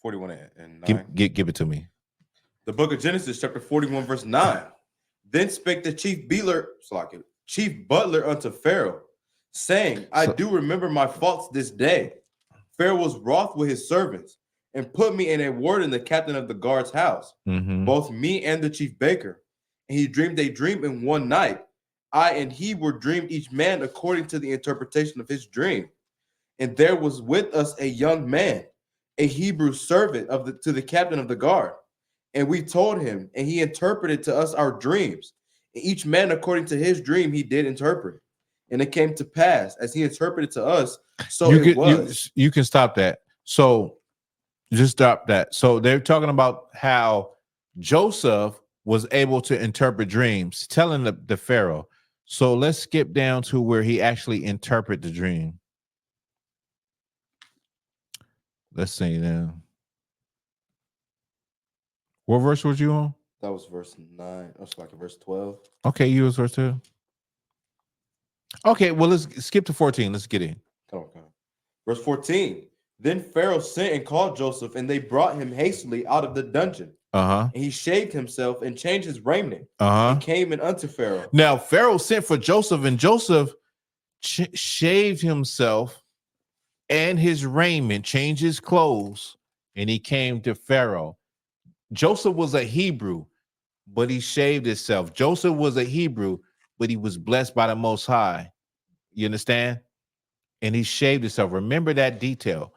41 and 9. Give it to me. The book of Genesis, chapter 41, verse 9. Then spake the chief butler unto Pharaoh, saying, I do remember my faults this day. Pharaoh was wroth with his servants, and put me in a ward in the captain of the guard's house, both me and the chief baker. And he dreamed a dream in one night. I and he were dreamed each man according to the interpretation of his dream. And there was with us a young man, a Hebrew servant to the captain of the guard. And we told him, and he interpreted to us our dreams. And each man according to his dream he did interpret. And it came to pass as he interpreted to us, so it was. You can stop that. So just stop that. So they're talking about how Joseph was able to interpret dreams, telling the Pharaoh. So let's skip down to where he actually interpreted the dream. Let's see now. What verse was you on? That was verse 9. That was like verse 12. Okay, you was verse 2. Okay, well, let's skip to 14. Let's get in. Come on. Verse 14. Then Pharaoh sent and called Joseph, and they brought him hastily out of the dungeon. And he shaved himself and changed his raiment. And came in unto Pharaoh. Now, Pharaoh sent for Joseph, and Joseph shaved himself and his raiment, changed his clothes, and he came to Pharaoh. Joseph was a Hebrew, but he shaved himself. Joseph was a Hebrew, but he was blessed by the Most High. You understand? And he shaved himself. Remember that detail.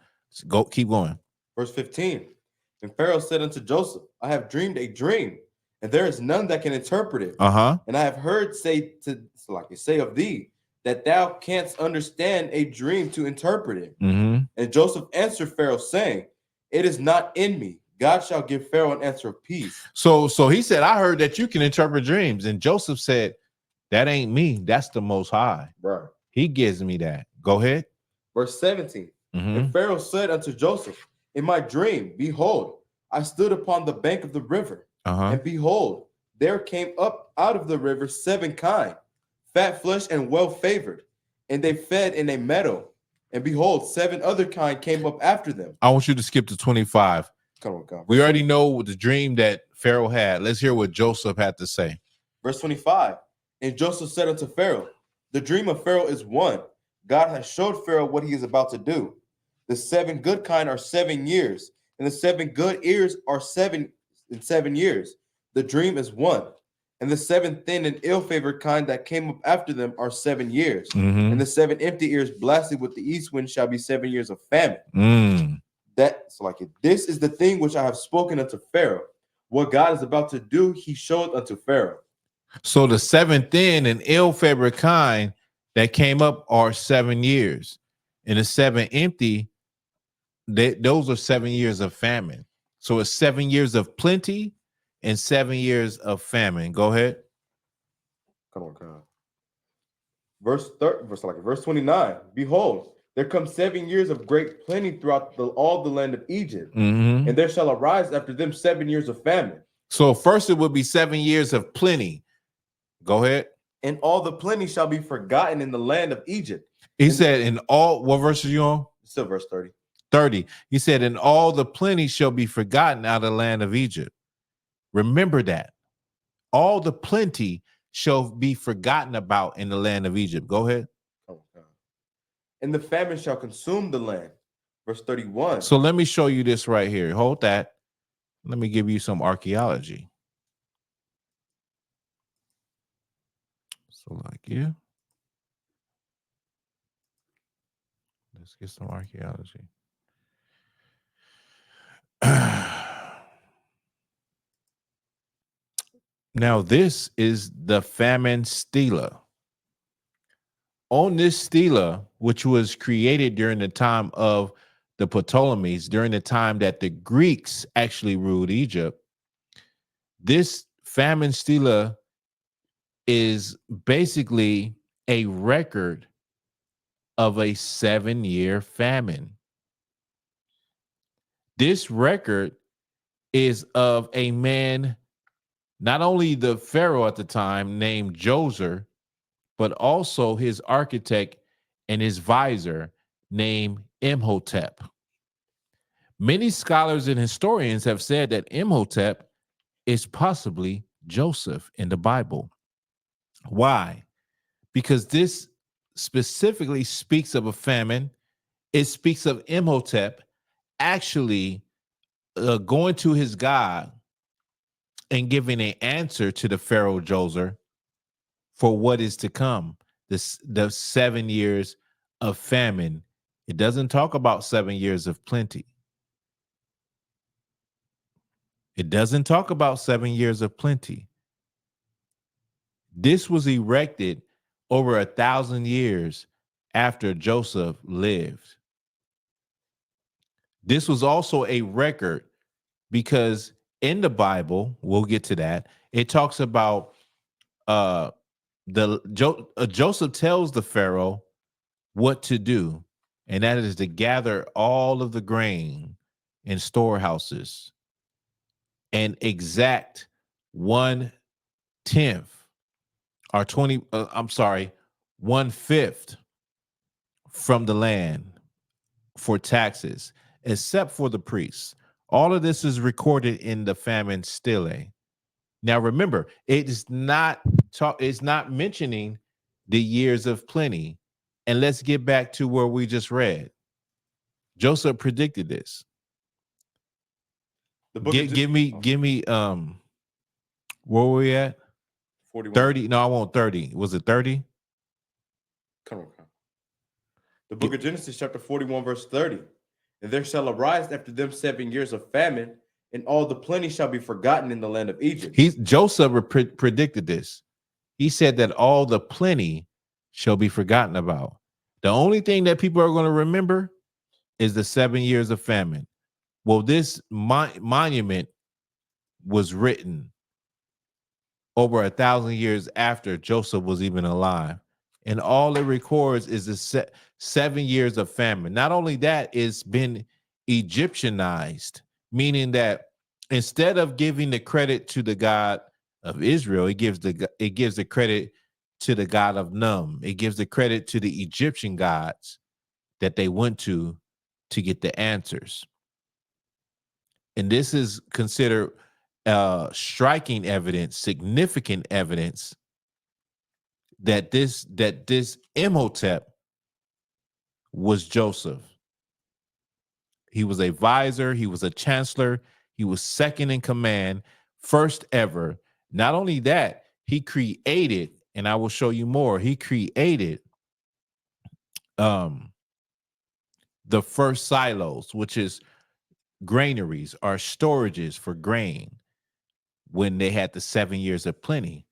Keep going. Verse 15. And Pharaoh said unto Joseph, I have dreamed a dream, and there is none that can interpret it. And I have heard say of thee that thou canst understand a dream to interpret it. And Joseph answered Pharaoh, saying, it is not in me. God shall give Pharaoh an answer of peace. So he said, I heard that you can interpret dreams. And Joseph said, that ain't me. That's the Most High. Right. He gives me that. Go ahead. Verse 17. And Pharaoh said unto Joseph, in my dream, behold, I stood upon the bank of the river. And behold, there came up out of the river 7 kine, fat flesh and well favored. And they fed in a meadow. And behold, 7 other kine came up after them. I want you to skip to 25. Come on, God. We already know the dream that Pharaoh had. Let's hear what Joseph had to say. Verse 25. And Joseph said unto Pharaoh, the dream of Pharaoh is one. God has showed Pharaoh what he is about to do. The 7 good kine are 7 years, and the 7 good ears are 7 years. The dream is one. And the 7 thin and ill-favored kine that came up after them are 7 years. And the 7 empty ears blasted with the east wind shall be 7 years of famine. This is the thing which I have spoken unto Pharaoh. What God is about to do, he showed unto Pharaoh. So the 7 thin and ill-favored kine that came up are 7 years. And the 7 empty, those are 7 years of famine. So it's 7 years of plenty and 7 years of famine. Go ahead. Come on, God. Verse 29. Behold, there come 7 years of great plenty throughout all the land of Egypt. And there shall arise after them 7 years of famine. So first it would be 7 years of plenty. Go ahead. And all the plenty shall be forgotten in the land of Egypt. He said, in all, what verse are you on? Still verse 30. 30. He said, and all the plenty shall be forgotten out of the land of Egypt. Remember that. All the plenty shall be forgotten about in the land of Egypt. Go ahead. Oh, God. And the famine shall consume the land. Verse 31. So let me show you this right here. Hold that. Let me give you some archaeology. So let's get some archaeology. Now, this is the famine stela. On this stela, which was created during the time of the Ptolemies, during the time that the Greeks actually ruled Egypt, this famine stela is basically a record of a 7-year famine. This record is of a man, not only the pharaoh at the time named Djoser, but also his architect and his visor named Imhotep. Many scholars and historians have said that Imhotep is possibly Joseph in the Bible. Why? Because this specifically speaks of a famine. It speaks of Imhotep actually going to his God and giving an answer to the Pharaoh Djoser for what is to come. The 7 years of famine. It doesn't talk about 7 years of plenty. It doesn't talk about 7 years of plenty. This was erected over 1,000 years after Joseph lived. This was also a record because in the Bible, we'll get to that, it talks about Joseph tells the Pharaoh what to do, and that is to gather all of the grain in storehouses and exact 1/10 or 1/5 from the land for taxes, except for the priests. All of this is recorded in the famine stele. Now remember, it's not mentioning the years of plenty. And let's get back to where we just read. Joseph predicted this. Give me where were we at? 41. 30. No, I want 30. Was it 30? Come on. The book of Genesis, chapter 41, verse 30. And there shall arise after them 7 years of famine, and all the plenty shall be forgotten in the land of Egypt. Joseph predicted this. He said that all the plenty shall be forgotten about. The only thing that people are going to remember is the 7 years of famine. Well, this monument was written over 1,000 years after Joseph was even alive. And all it records is the 7 years of famine. Not only that, it's been Egyptianized, meaning that instead of giving the credit to the God of Israel, it gives the credit to the God of Num. It gives the credit to the Egyptian gods that they went to get the answers. And this is considered striking evidence, significant evidence that this Imhotep was Joseph. He was a vizier, he was a chancellor, he was second in command, first ever. Not only that, he created, and I will show you more, he created the first silos, which is granaries or storages for grain when they had the 7 years of plenty,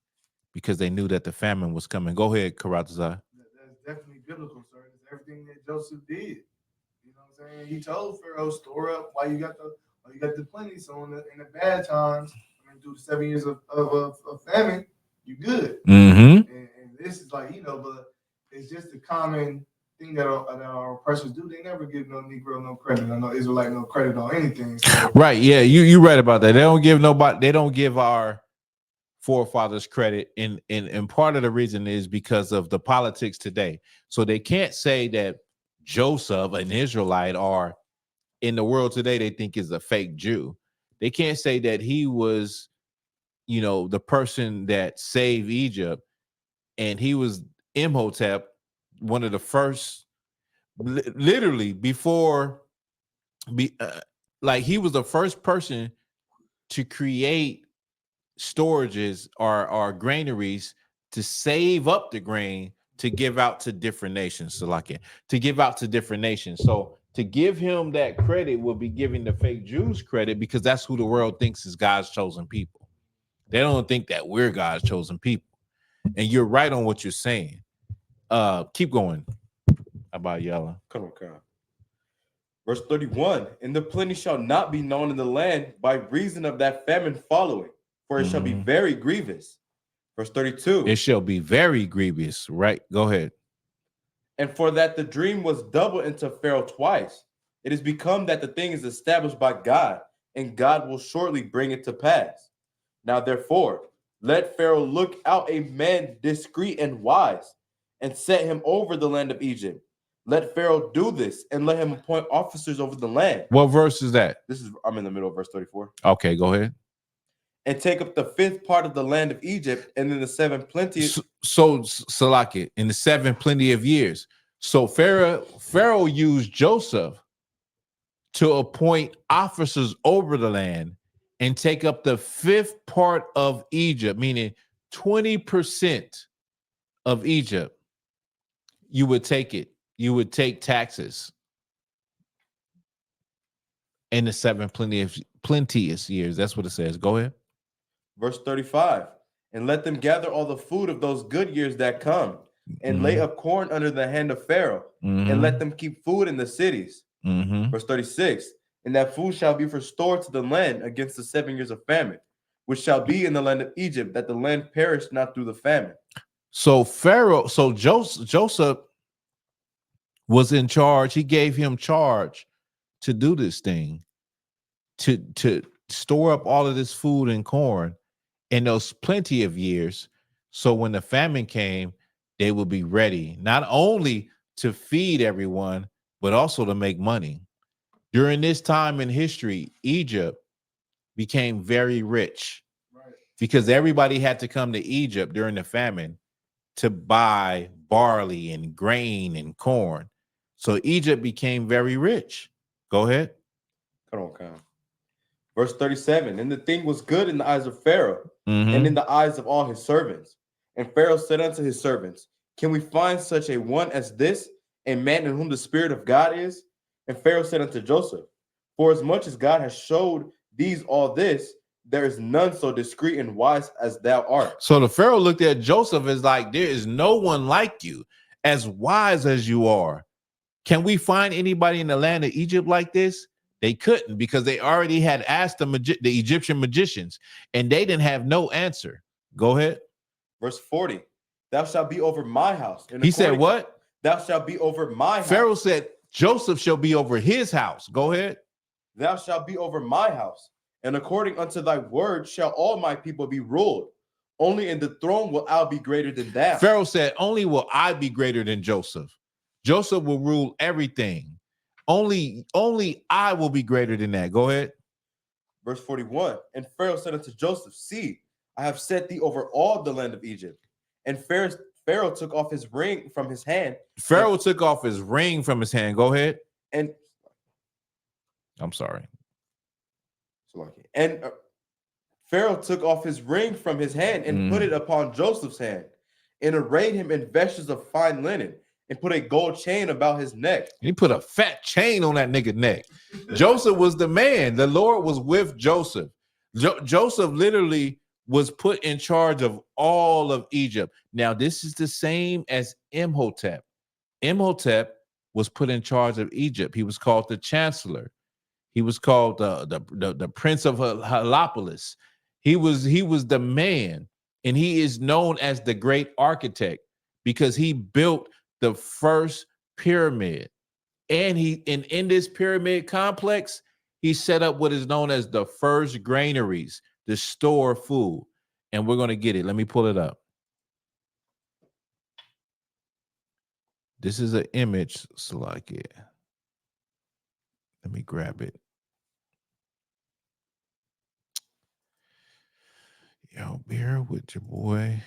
because they knew that the famine was coming. Go ahead, Karatazar. That's definitely biblical, sir. It's everything that Joseph did. You know what I'm saying? He told Pharaoh, store up while you got the plenty. So in the bad times, through the 7 years of famine, you good. Mm-hmm. And this is like, but it's just a common thing that our oppressors do. They never give no Negro no credit. I know Israelite no credit on anything. So. Right. Yeah, you're right about that. They don't give our forefathers credit, and part of the reason is because of the politics today. So they can't say that Joseph, an Israelite, or in the world today they think is a fake Jew. They can't say that he was, the person that saved Egypt, and he was Imhotep, one of the first, literally before, he was the first person to create storages or granaries to save up the grain to give out to different nations. So to give out to different nations. So to give him that credit will be giving the fake Jews credit, because that's who the world thinks is God's chosen people. They don't think that we're God's chosen people. And you're right on what you're saying. Keep going about Yella. Come on, Kyle. Verse 31, and the plenty shall not be known in the land by reason of that famine following, for it shall be very grievous. Verse 32. It shall be very grievous, right? Go ahead. And for that the dream was doubled into Pharaoh twice, it is become that the thing is established by God, and God will shortly bring it to pass. Now therefore, let Pharaoh look out a man discreet and wise, and set him over the land of Egypt. Let Pharaoh do this and let him appoint officers over the land. What verse is that? I'm in the middle of verse 34. Okay, go ahead. And take up the 5th part of the land of Egypt, and then the 7 plenty. So Salaki, in the 7 plenty of years. So Pharaoh used Joseph to appoint officers over the land and take up the 5th part of Egypt, meaning 20% of Egypt. You would take it. You would take taxes in the 7 plenteous years. That's what it says. Go ahead. Verse 35. And let them gather all the food of those good years that come, and lay up corn under the hand of Pharaoh, and let them keep food in the cities. Verse 36. And that food shall be for store to the land against the 7 years of famine, which shall be in the land of Egypt, that the land perish not through the famine. So Joseph was in charge. He gave him charge to do this thing, to store up all of this food and corn in those plenty of years. So when the famine came, they would be ready, not only to feed everyone, but also to make money. During this time in history, Egypt became very rich because everybody had to come to Egypt during the famine to buy barley and grain and corn. So Egypt became very rich. Go ahead. Come on, Kyle. Verse 37. And the thing was good in the eyes of Pharaoh and in the eyes of all his servants. And Pharaoh said unto his servants, can we find such a one as this, a man in whom the Spirit of God is? And Pharaoh said unto Joseph, for as much as God has showed these all this, there is none so discreet and wise as thou art. So the Pharaoh looked at Joseph as like, there is no one like you, as wise as you are. Can we find anybody in the land of Egypt like this? They couldn't, because they already had asked the Egyptian magicians, and they didn't have no answer. Go ahead. Verse 40. Thou shalt be over my house. And he said what? Thou shalt be over my house. Pharaoh said Joseph shall be over his house. Go ahead. Thou shalt be over my house. And according unto thy word shall all my people be ruled. Only in the throne will I be greater than thou. Pharaoh said, only will I be greater than Joseph. Joseph will rule everything. Only I will be greater than that. Go ahead. Verse 41. And Pharaoh said unto Joseph, see, I have set thee over all the land of Egypt. And Pharaoh took off his ring from his hand. Pharaoh took off his ring from his hand. Go ahead. And I'm sorry. And Pharaoh took off his ring from his hand and put it upon Joseph's hand, and arrayed him in vestures of fine linen, and put a gold chain about his neck. He put a fat chain on that nigga neck. Joseph was the man. The Lord was with Joseph. Joseph literally was put in charge of all of Egypt. Now, this is the same as Imhotep. Imhotep was put in charge of Egypt. He was called the chancellor. He was called the prince of Heliopolis. He was the man, and he is known as the great architect because he built the first pyramid. And in this pyramid complex, he set up what is known as the first granaries to store food. And we're going to get it. Let me pull it up. This is an image, Salaki. Let me grab it. Yo, bear with your boy.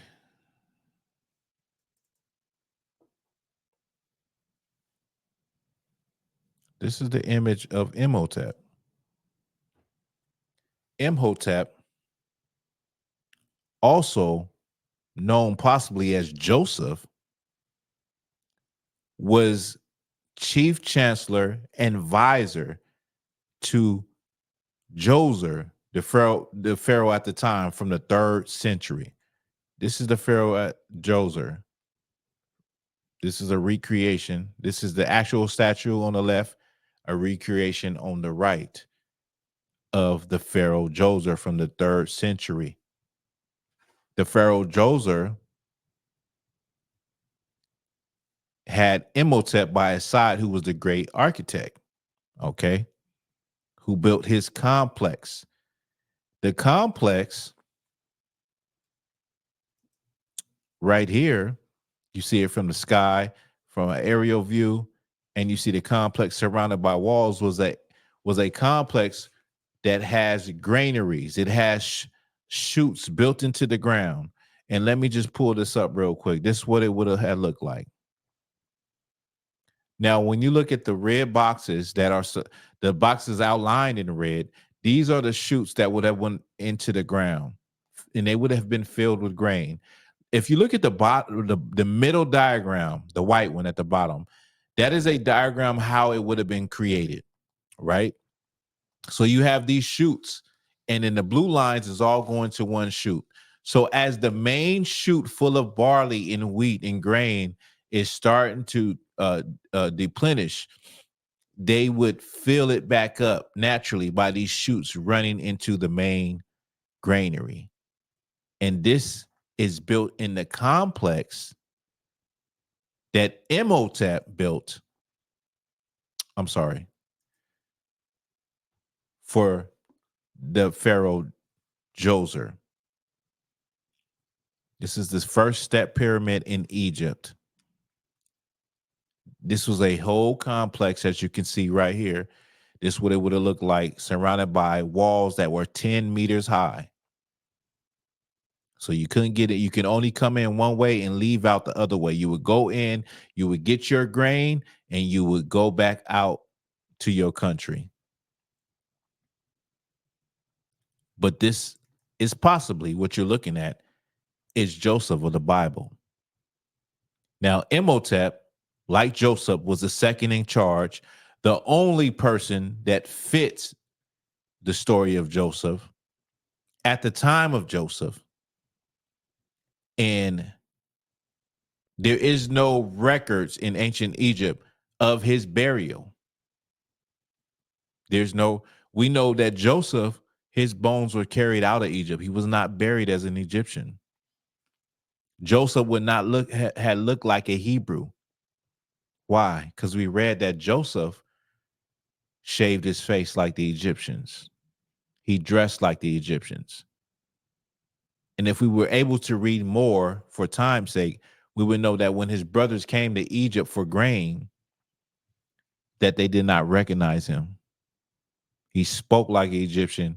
This is the image of Imhotep. Imhotep, also known possibly as Joseph, was chief chancellor and advisor to Djoser, the pharaoh at the time from the 3rd century. This is the pharaoh at Djoser. This is a recreation. This is the actual statue on the left, a recreation on the right of the pharaoh Djoser from the 3rd century. The pharaoh Djoser had Imhotep by his side, who was the great architect, okay, who built his complex. The complex right here, you see it from the sky, from an aerial view. and you see the complex surrounded by walls was a complex that has granaries. It has chutes built into the ground. And let me just pull this up real quick. This is what it would have had looked like. Now, when you look at the red boxes that are the boxes outlined in red, these are the chutes that would have went into the ground, and they would have been filled with grain. If you look at the middle diagram, the white one at the bottom, that is a diagram how it would have been created, right? So you have these chutes, and then the blue lines is all going to one chute. So as the main chute full of barley and wheat and grain is starting to deplenish, they would fill it back up naturally by these chutes running into the main granary. And this is built in the complex that Imhotep built. I'm sorry. For the Pharaoh Djoser. This is the first step pyramid in Egypt. This was a whole complex, as you can see right here. This is what it would have looked like, surrounded by walls that were 10 meters high. So you couldn't get it. You can only come in one way and leave out the other way. You would go in, you would get your grain, and you would go back out to your country. But this is possibly what you're looking at is Joseph of the Bible. Now, Imhotep, like Joseph, was the second in charge, the only person that fits the story of Joseph at the time of Joseph. And there is no records in ancient Egypt of his burial. We know that Joseph, his bones were carried out of Egypt. He was not buried as an Egyptian. Joseph would not had looked like a Hebrew. Why? Because we read that Joseph shaved his face like the Egyptians. He dressed like the Egyptians. And if we were able to read more for time's sake, we would know that when his brothers came to Egypt for grain, that they did not recognize him. He spoke like an Egyptian,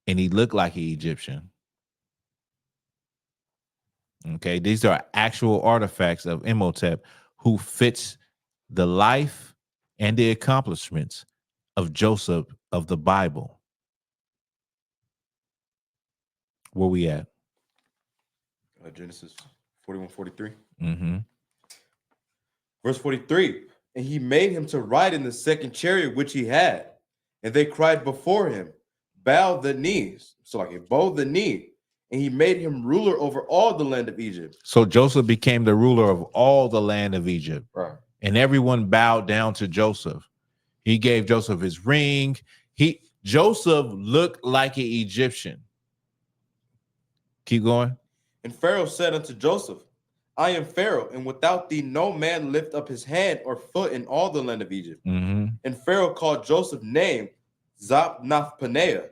and he looked like an Egyptian. Okay, these are actual artifacts of Imhotep, who fits the life and the accomplishments of Joseph of the Bible. Where we at? Genesis 41:43. Mm-hmm. Verse 43. And he made him to ride in the second chariot which he had. And they cried before him, bow the knees. So like it bowed the knee. And he made him ruler over all the land of Egypt. So Joseph became the ruler of all the land of Egypt. Right. And everyone bowed down to Joseph. He gave Joseph his ring. Joseph looked like an Egyptian. Keep going. And Pharaoh said unto Joseph, I am Pharaoh, and without thee no man lift up his hand or foot in all the land of Egypt. Mm-hmm. And Pharaoh called Joseph's name Zapnath-Paneah,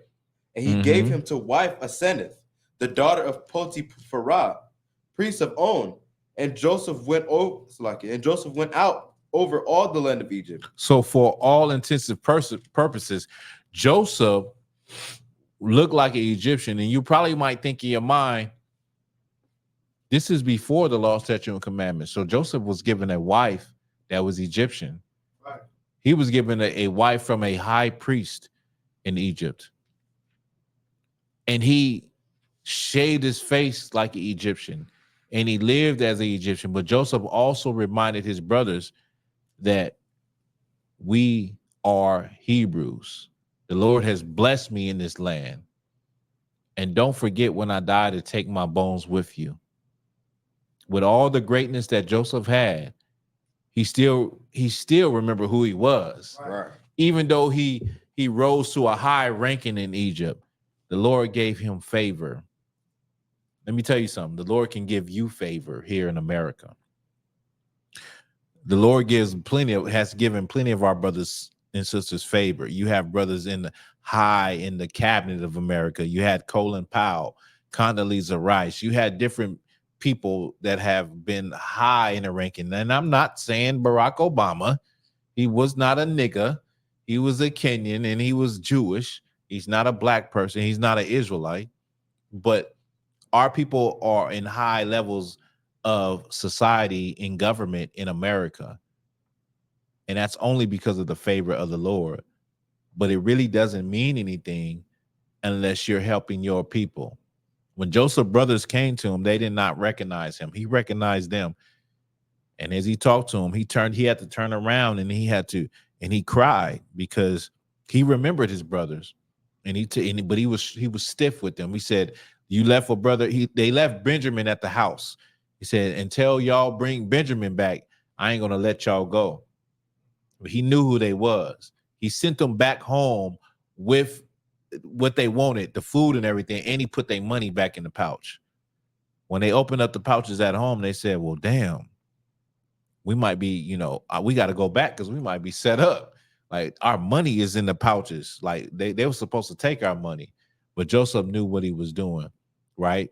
and he gave him to wife Asenath, the daughter of Potipharah, priest of On. And Joseph went out over all the land of Egypt. So for all intensive purposes, Joseph looked like an Egyptian. And you probably might think in your mind, this is before the law, statute, and commandments. So Joseph was given a wife that was Egyptian. Right. He was given a wife from a high priest in Egypt. And he shaved his face like an Egyptian. And he lived as an Egyptian. But Joseph also reminded his brothers that we are Hebrews. The Lord has blessed me in this land. And don't forget when I die to take my bones with you. With all the greatness that Joseph had, he still remembered who he was. Right. Even though he rose to a high ranking in Egypt, the Lord gave him favor. Let me tell you something. The Lord can give you favor here in America. The Lord has given plenty of our brothers and sisters favor. You have brothers in the cabinet of America. You had Colin Powell, Condoleezza Rice. You had different people that have been high in the ranking. And I'm not saying Barack Obama. He was not a nigga. He was a Kenyan and he was Jewish. He's not a black person. He's not an Israelite. But our people are in high levels of society in government in America. And that's only because of the favor of the Lord. But it really doesn't mean anything unless you're helping your people. When Joseph's brothers came to him, they did not recognize him. He recognized them. And as he talked to him, he had to turn around and he cried because he remembered his brothers. But he was stiff with them. He said, you left a brother. They left Benjamin at the house. He said, until y'all bring Benjamin back, I ain't going to let y'all go. But he knew who they was. He sent them back home with what they wanted, the food and everything, and he put their money back in the pouch. When they opened up the pouches at home, they said, well, damn, we might be, we got to go back because we might be set up. Like, our money is in the pouches. Like, they were supposed to take our money, but Joseph knew what he was doing, right?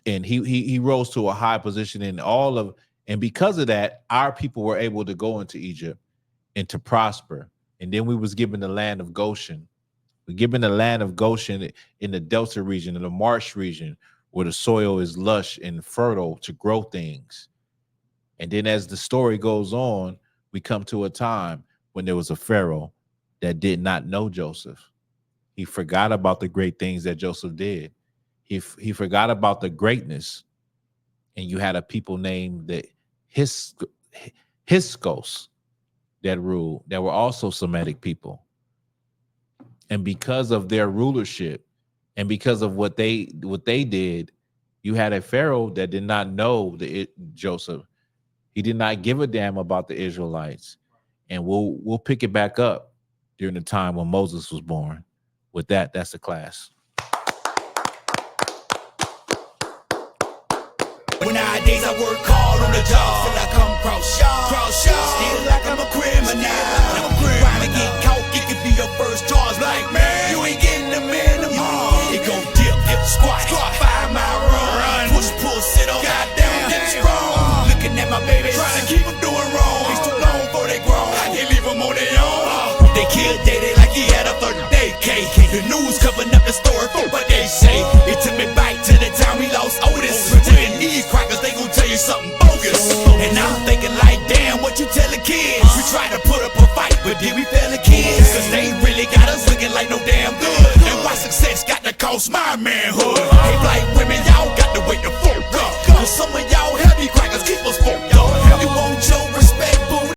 And he rose to a high position and because of that, our people were able to go into Egypt and to prosper. And then we was given the land of Goshen. We're given the land of Goshen in the Delta region, in the marsh region, where the soil is lush and fertile to grow things. And then as the story goes on, we come to a time when there was a Pharaoh that did not know Joseph. He forgot about the great things that Joseph did. He forgot about the greatness. And you had a people named the Hyksos that ruled, that were also Semitic people. And because of their rulership and because of what they did, you had a Pharaoh that did not know Joseph. He did not give a damn about the Israelites. And we'll pick it back up during the time when Moses was born. With that, that's the class. When nowadays I work hard on the job till I come cross y'all. Still like I'm a criminal. Trying to get caught, it could be your first charge. Like, man, you ain't getting the minimum. It go dip, squat, 5 mile run, push, pull, sit on. Goddamn, that's wrong. Looking at my baby, trying to keep them doing wrong. It's too long before they grown. I can't leave them on their own. They killed Daddy like he had a 30-day case. The news covering up the story for what they say. It took me back to the time we lost Otis. Pretend these crackers, they gon' tell you something bogus. And I'm thinking like, damn, what you tell the kids? We try to put up a fight, but did we fail the kids? Cause they really got us looking like no damn good. And why success got to cost my manhood? They like,